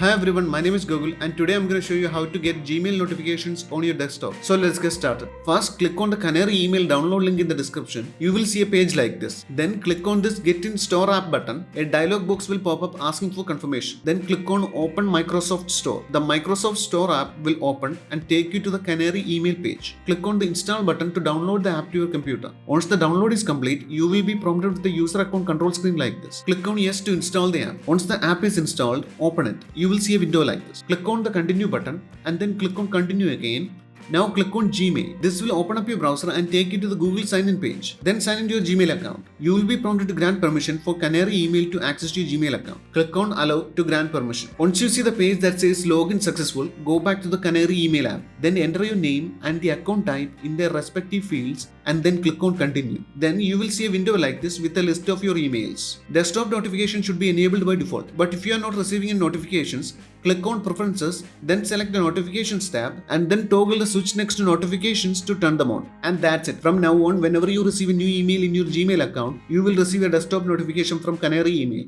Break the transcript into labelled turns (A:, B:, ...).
A: Hi everyone, my name is Google and today I'm going to show you how to get Gmail notifications on your desktop. So let's get started. First, click on the Canary email download link in the description. You will see a page like this. Then click on this Get in Store app button. A dialog box will pop up asking for confirmation. Then click on Open Microsoft Store. The Microsoft Store app will open and take you to the Canary email page. Click on the Install button to download the app to your computer. Once the download is complete, you will be prompted with the user account control screen like this. Click on Yes to install the app. Once the app is installed, open it. You will see a window like this. Click on the continue button and then click on continue again. Now click on Gmail. This will open up your browser and take you to the Google sign-in page. Then sign into your Gmail account. You will be prompted to grant permission for Canary email to access your Gmail account. Click on Allow to grant permission. Once you see the page that says login successful, go back to the Canary email app. Then enter your name and the account type in their respective fields and then click on continue. Then you will see a window like this with a list of your emails. Desktop notification should be enabled by default. But if you are not receiving any notifications, click on Preferences, then select the Notifications tab and then toggle the switch next to Notifications to turn them on. And that's it. From now on, whenever you receive a new email in your Gmail account, you will receive a desktop notification from Canary email.